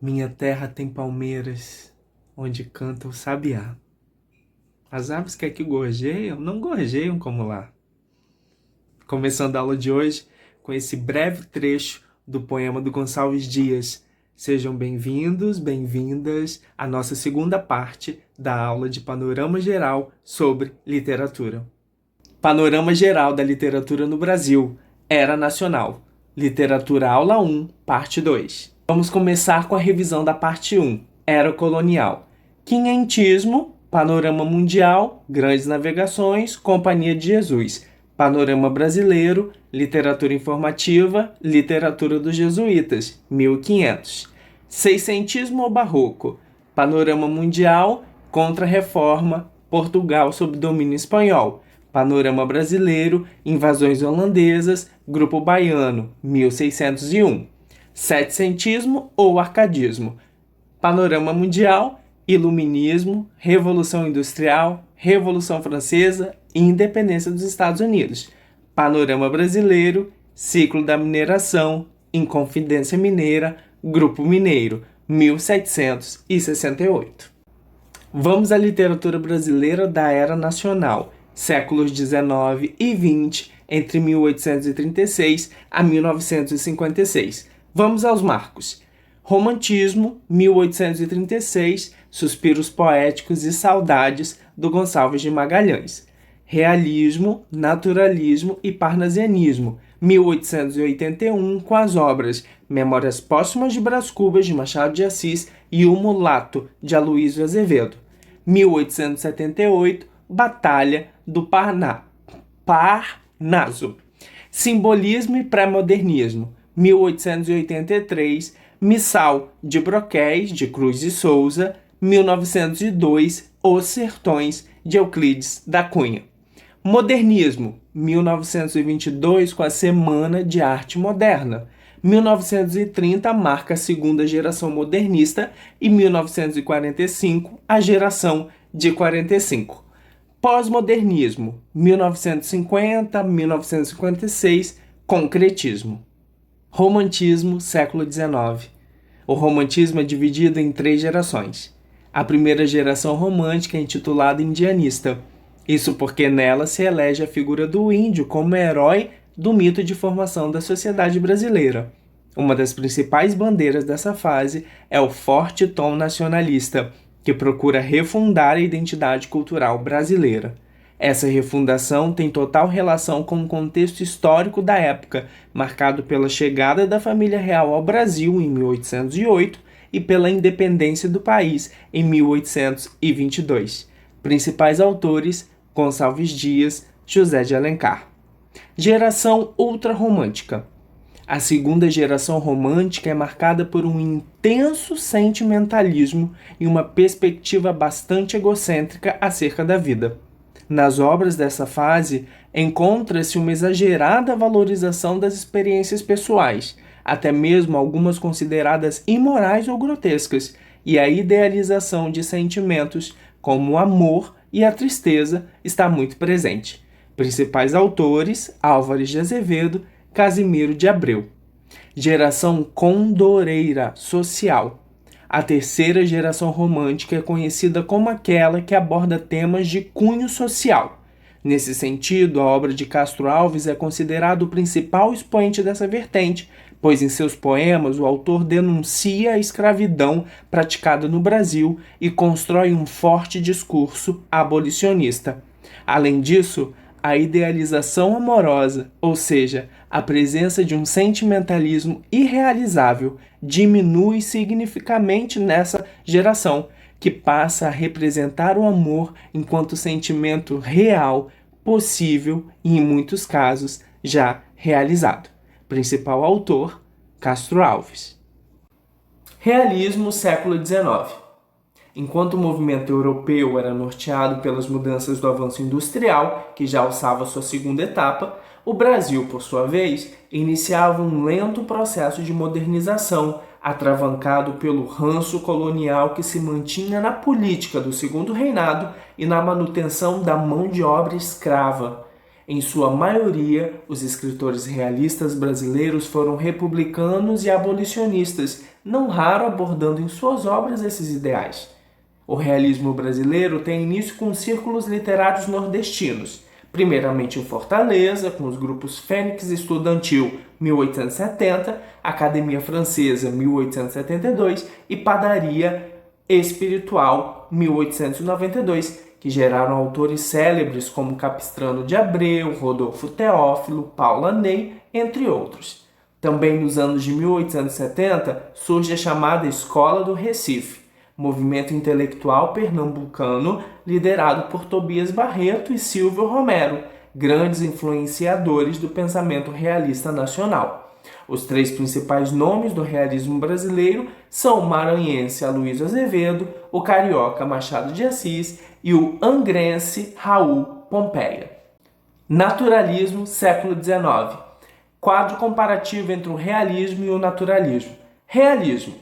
Minha terra tem palmeiras, onde canta o sabiá. As aves que aqui gorjeiam, não gorjeiam como lá. Começando a aula de hoje com esse breve trecho do poema do Gonçalves Dias. Sejam bem-vindos, bem-vindas à nossa segunda parte da aula de Panorama Geral sobre Literatura. Panorama Geral da Literatura no Brasil, Era Nacional. Literatura Aula 1, Parte 2. Vamos começar com a revisão da Parte 1, Era Colonial. Quinhentismo, Panorama Mundial, Grandes Navegações, Companhia de Jesus. Panorama Brasileiro, Literatura Informativa, Literatura dos Jesuítas, 1500. Seiscentismo ou Barroco, Panorama Mundial, Contra-Reforma, Portugal sob domínio espanhol. Panorama Brasileiro, Invasões Holandesas, Grupo Baiano, 1601. Setecentismo ou Arcadismo, Panorama Mundial, Iluminismo, Revolução Industrial, Revolução Francesa e Independência dos Estados Unidos. Panorama Brasileiro, Ciclo da Mineração, Inconfidência Mineira, Grupo Mineiro, 1768. Vamos à literatura brasileira da Era Nacional, séculos 19 e 20, entre 1836 a 1956. Vamos aos marcos. Romantismo, 1836, Suspiros Poéticos e Saudades, do Gonçalves de Magalhães. Realismo, Naturalismo e Parnasianismo, 1881, com as obras Memórias Póstumas de Brás Cubas, de Machado de Assis, e O Mulato, de Aloysio Azevedo. 1878, Batalha do Parnaso. Simbolismo e Pré-Modernismo, 1883, Missal de Broquéis, de Cruz e Souza, 1902, Os Sertões, de Euclides da Cunha. Modernismo, 1922, com a Semana de Arte Moderna. 1930 marca a segunda geração modernista e 1945 a geração de 45. Pós-modernismo, 1950-1956, concretismo. Romantismo, século XIX. O romantismo é dividido em 3 gerações. A primeira geração romântica é intitulada indianista. Isso porque nela se elege a figura do índio como herói do mito de formação da sociedade brasileira. Uma das principais bandeiras dessa fase é o forte tom nacionalista, que procura refundar a identidade cultural brasileira. Essa refundação tem total relação com o contexto histórico da época, marcado pela chegada da família real ao Brasil em 1808 e pela independência do país em 1822. Principais autores: Gonçalves Dias, José de Alencar. Geração ultrarromântica. A segunda geração romântica é marcada por um intenso sentimentalismo e uma perspectiva bastante egocêntrica acerca da vida. Nas obras dessa fase, encontra-se uma exagerada valorização das experiências pessoais, até mesmo algumas consideradas imorais ou grotescas, e a idealização de sentimentos como o amor e a tristeza está muito presente. Principais autores: Álvares de Azevedo, Casimiro de Abreu. Geração condoreira social. A terceira geração romântica é conhecida como aquela que aborda temas de cunho social. Nesse sentido, a obra de Castro Alves é considerado o principal expoente dessa vertente, pois em seus poemas o autor denuncia a escravidão praticada no Brasil e constrói um forte discurso abolicionista. Além disso, a idealização amorosa, ou seja, a presença de um sentimentalismo irrealizável, diminui significativamente nessa geração, que passa a representar o amor enquanto sentimento real, possível e, em muitos casos, já realizado. Principal autor: Castro Alves. Realismo, século XIX. Enquanto o movimento europeu era norteado pelas mudanças do avanço industrial, que já alçava sua segunda etapa, o Brasil, por sua vez, iniciava um lento processo de modernização, atravancado pelo ranço colonial que se mantinha na política do Segundo Reinado e na manutenção da mão de obra escrava. Em sua maioria, os escritores realistas brasileiros foram republicanos e abolicionistas, não raro abordando em suas obras esses ideais. O realismo brasileiro tem início com círculos literários nordestinos, primeiramente em Fortaleza, com os grupos Fênix Estudantil 1870, Academia Francesa 1872 e Padaria Espiritual 1892, que geraram autores célebres como Capistrano de Abreu, Rodolfo Teófilo, Paula Ney, entre outros. Também nos anos de 1870 surge a chamada Escola do Recife, movimento intelectual pernambucano liderado por Tobias Barreto e Silvio Romero, grandes influenciadores do pensamento realista nacional. Os três principais nomes do realismo brasileiro são o maranhense Aloysio Azevedo, o carioca Machado de Assis e o angrense Raul Pompeia. Naturalismo, século XIX. Quadro comparativo entre o realismo e o naturalismo. Realismo,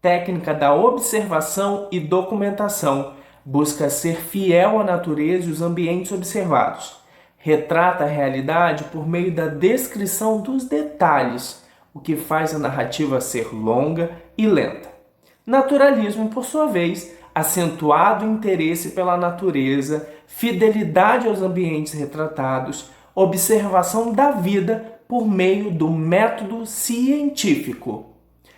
técnica da observação e documentação, busca ser fiel à natureza e os ambientes observados. Retrata a realidade por meio da descrição dos detalhes, o que faz a narrativa ser longa e lenta. Naturalismo, por sua vez, acentuado interesse pela natureza, fidelidade aos ambientes retratados, observação da vida por meio do método científico.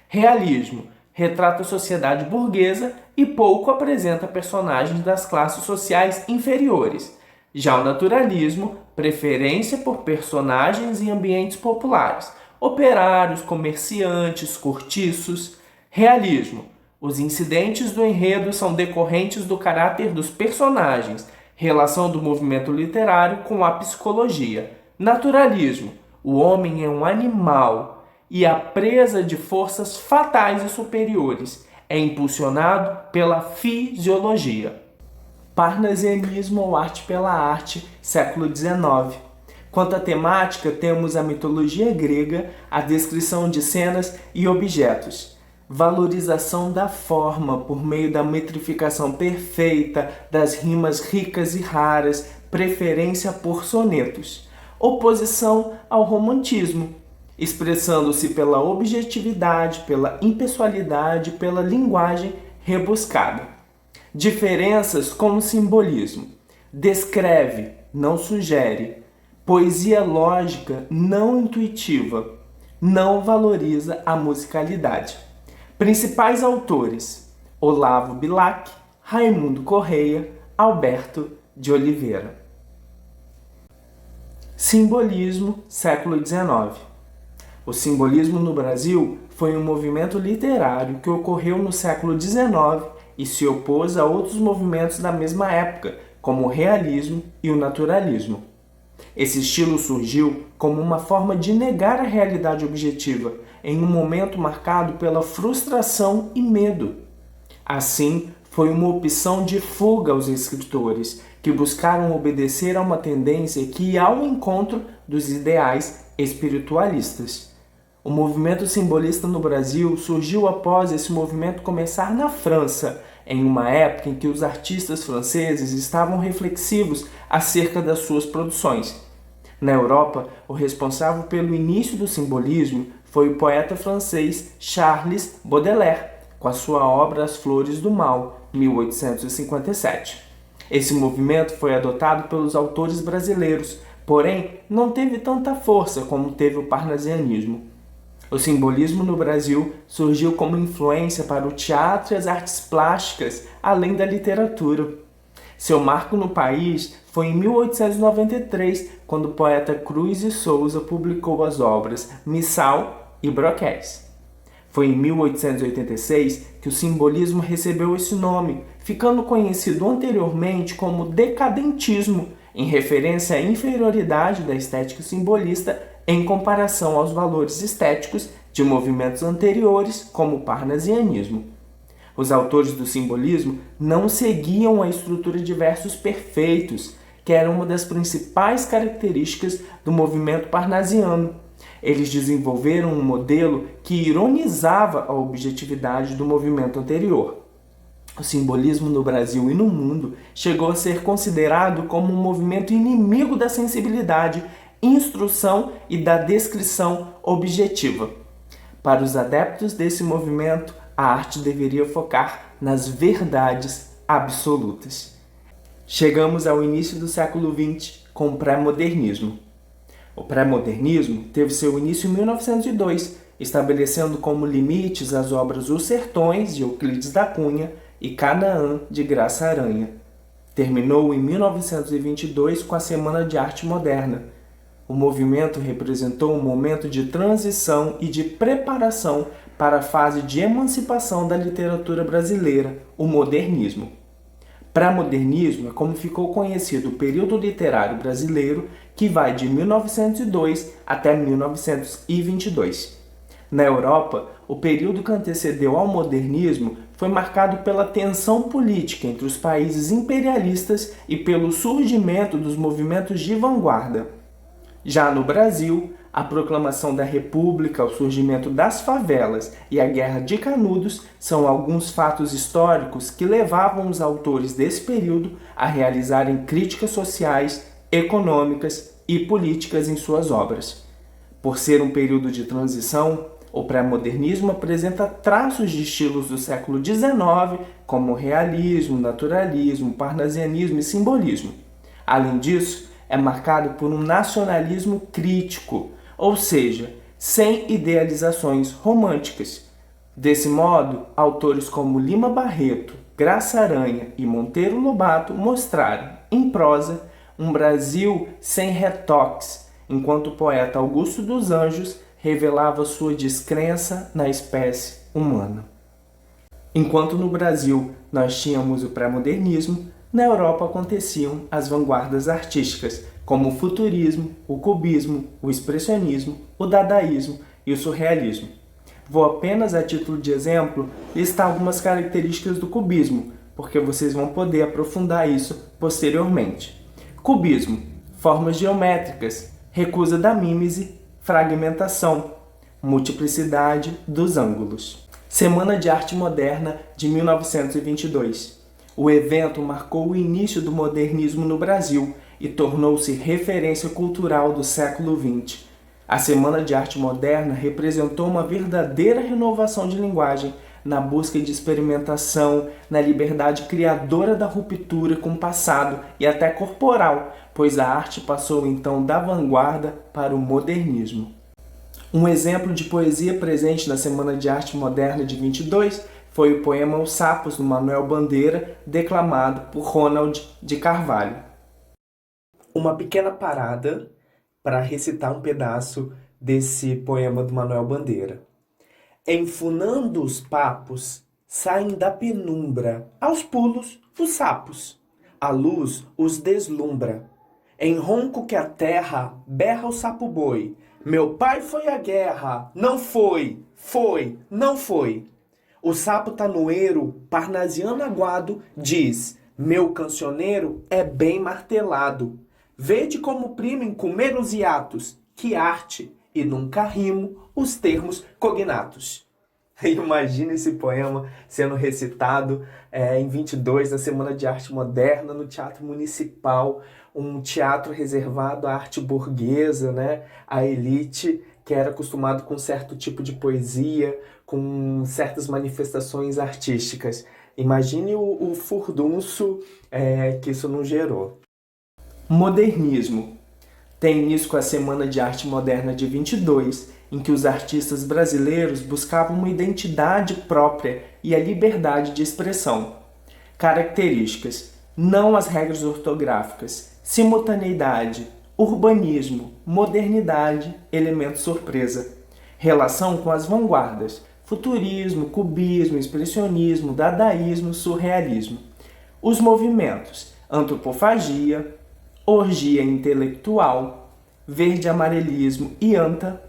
Realismo, retrata a sociedade burguesa e pouco apresenta personagens das classes sociais inferiores. Já o naturalismo, preferência por personagens em ambientes populares, operários, comerciantes, cortiços. Realismo, os incidentes do enredo são decorrentes do caráter dos personagens, relação do movimento literário com a psicologia. Naturalismo, o homem é um animal e a presa de forças fatais e superiores, é impulsionado pela fisiologia. Parnasianismo ou arte pela arte, século XIX. Quanto à temática, temos a mitologia grega, a descrição de cenas e objetos, valorização da forma por meio da metrificação perfeita, das rimas ricas e raras, preferência por sonetos, oposição ao romantismo, expressando-se pela objetividade, pela impessoalidade, pela linguagem rebuscada. Diferenças com o simbolismo. Descreve, não sugere. Poesia lógica, não intuitiva. Não valoriza a musicalidade. Principais autores: Olavo Bilac, Raimundo Correia, Alberto de Oliveira. Simbolismo, século XIX. O simbolismo no Brasil foi um movimento literário que ocorreu no século XIX e se opôs a outros movimentos da mesma época, como o realismo e o naturalismo. Esse estilo surgiu como uma forma de negar a realidade objetiva, em um momento marcado pela frustração e medo. Assim, foi uma opção de fuga aos escritores, que buscaram obedecer a uma tendência que ia ao encontro dos ideais espiritualistas. O movimento simbolista no Brasil surgiu após esse movimento começar na França, em uma época em que os artistas franceses estavam reflexivos acerca das suas produções. Na Europa, o responsável pelo início do simbolismo foi o poeta francês Charles Baudelaire, com a sua obra As Flores do Mal, 1857. Esse movimento foi adotado pelos autores brasileiros, porém não teve tanta força como teve o parnasianismo. O simbolismo no Brasil surgiu como influência para o teatro e as artes plásticas, além da literatura. Seu marco no país foi em 1893, quando o poeta Cruz de Souza publicou as obras Missal e Broquéis. Foi em 1886 que o simbolismo recebeu esse nome, ficando conhecido anteriormente como decadentismo, em referência à inferioridade da estética simbolista em comparação aos valores estéticos de movimentos anteriores, como o parnasianismo. Os autores do simbolismo não seguiam a estrutura de versos perfeitos, que era uma das principais características do movimento parnasiano. Eles desenvolveram um modelo que ironizava a objetividade do movimento anterior. O simbolismo no Brasil e no mundo chegou a ser considerado como um movimento inimigo da sensibilidade, instrução e da descrição objetiva. Para os adeptos desse movimento, a arte deveria focar nas verdades absolutas. Chegamos ao início do século XX com o pré-modernismo. O pré-modernismo teve seu início em 1902, estabelecendo como limites as obras Os Sertões, de Euclides da Cunha, e Canaã, de Graça Aranha. Terminou em 1922 com a Semana de Arte Moderna. O movimento representou um momento de transição e de preparação para a fase de emancipação da literatura brasileira, o modernismo. Pré-modernismo é como ficou conhecido o período literário brasileiro, que vai de 1902 até 1922. Na Europa, o período que antecedeu ao modernismo foi marcado pela tensão política entre os países imperialistas e pelo surgimento dos movimentos de vanguarda. Já no Brasil, a proclamação da República, o surgimento das favelas e a Guerra de Canudos são alguns fatos históricos que levavam os autores desse período a realizarem críticas sociais, econômicas e políticas em suas obras. Por ser um período de transição, o pré-modernismo apresenta traços de estilos do século XIX, como realismo, naturalismo, parnasianismo e simbolismo. Além disso, é marcado por um nacionalismo crítico, ou seja, sem idealizações românticas. Desse modo, autores como Lima Barreto, Graça Aranha e Monteiro Lobato mostraram, em prosa, um Brasil sem retoques, enquanto o poeta Augusto dos Anjos revelava sua descrença na espécie humana. Enquanto no Brasil nós tínhamos o pré-modernismo, na Europa aconteciam as vanguardas artísticas, como o futurismo, o cubismo, o expressionismo, o dadaísmo e o surrealismo. Vou apenas, a título de exemplo, listar algumas características do cubismo, porque vocês vão poder aprofundar isso posteriormente. Cubismo: formas geométricas, recusa da mímese, fragmentação, multiplicidade dos ângulos. Semana de Arte Moderna de 1922. O evento marcou o início do modernismo no Brasil e tornou-se referência cultural do século XX. A Semana de Arte Moderna representou uma verdadeira renovação de linguagem na busca de experimentação, na liberdade criadora da ruptura com o passado e até corporal, pois a arte passou então da vanguarda para o modernismo. Um exemplo de poesia presente na Semana de Arte Moderna de 22 foi o poema Os Sapos, do Manuel Bandeira, declamado por Ronald de Carvalho. Uma pequena parada para recitar um pedaço desse poema do Manuel Bandeira. Enfunando os papos, saem da penumbra, aos pulos, os sapos. A luz os deslumbra. Em ronco que a terra berra o sapo-boi. Meu pai foi à guerra, não foi, não foi. O sapo tanoeiro, parnasiano aguado, diz: meu cancioneiro é bem martelado. Vede como primem comer os hiatos, que arte, e nunca rimo os termos cognatos. Imagina esse poema sendo recitado em 22, na Semana de Arte Moderna, no Teatro Municipal, um teatro reservado à arte burguesa, né? À elite, que era acostumado com certo tipo de poesia, com certas manifestações artísticas. Imagine o furdunço que isso não gerou. Modernismo. Tem início com a Semana de Arte Moderna de 22, em que os artistas brasileiros buscavam uma identidade própria e a liberdade de expressão. Características: não as regras ortográficas, simultaneidade, urbanismo, modernidade, elemento surpresa. Relação com as vanguardas: futurismo, cubismo, expressionismo, dadaísmo, surrealismo. Os movimentos: antropofagia, orgia intelectual, verde-amarelismo e anta,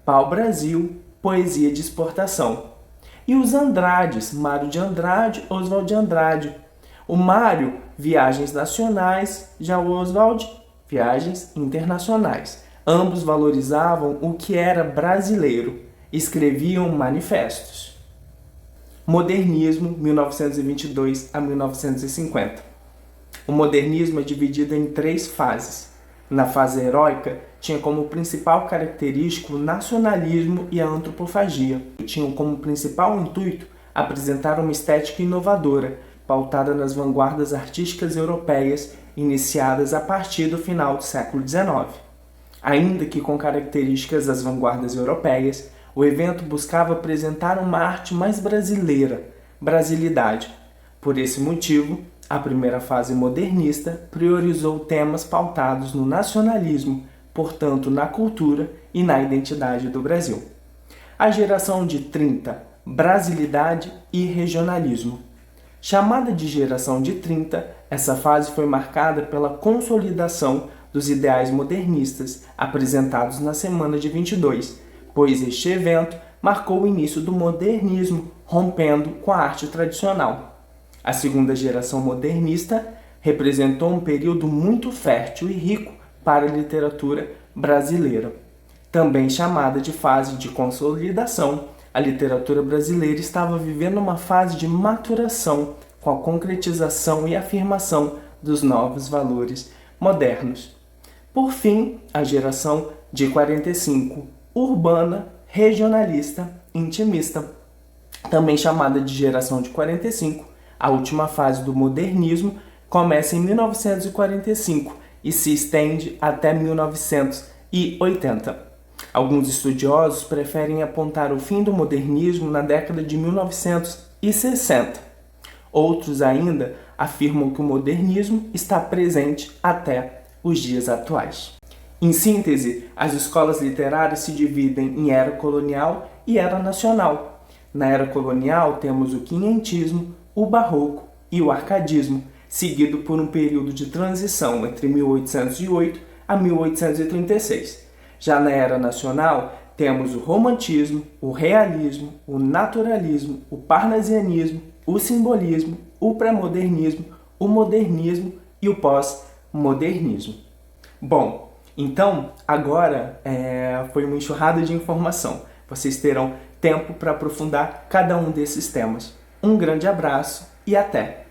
pau-brasil, poesia de exportação. E os Andrades: Mário de Andrade, Oswald de Andrade. O Mário, viagens nacionais, já o Oswald, viagens internacionais. Ambos valorizavam o que era brasileiro, escreviam manifestos. Modernismo, 1922 a 1950. O modernismo é dividido em 3 fases. Na fase heróica, tinha como principal característica o nacionalismo e a antropofagia. Tinham como principal intuito apresentar uma estética inovadora, pautada nas vanguardas artísticas europeias iniciadas a partir do final do século XIX. Ainda que com características das vanguardas europeias, o evento buscava apresentar uma arte mais brasileira, brasilidade. Por esse motivo, a primeira fase modernista priorizou temas pautados no nacionalismo, portanto na cultura e na identidade do Brasil. A geração de 30, brasilidade e regionalismo. Chamada de geração de 30, essa fase foi marcada pela consolidação dos ideais modernistas apresentados na Semana de 22, pois este evento marcou o início do modernismo, rompendo com a arte tradicional. A segunda geração modernista representou um período muito fértil e rico para a literatura brasileira. Também chamada de fase de consolidação, a literatura brasileira estava vivendo uma fase de maturação com a concretização e afirmação dos novos valores modernos. Por fim, a geração de 45, urbana, regionalista, intimista. Também chamada de geração de 45, a última fase do modernismo começa em 1945 e se estende até 1980. Alguns estudiosos preferem apontar o fim do modernismo na década de 1960. Outros ainda afirmam que o modernismo está presente até os dias atuais. Em síntese, as escolas literárias se dividem em era colonial e era nacional. Na era colonial temos o quinhentismo, o barroco e o arcadismo, seguido por um período de transição entre 1808 a 1836. Já na era nacional, temos o romantismo, o realismo, o naturalismo, o parnasianismo, o simbolismo, o pré-modernismo, o modernismo e o pós-modernismo. Bom, então agora foi uma enxurrada de informação. Vocês terão tempo para aprofundar cada um desses temas. Um grande abraço e até!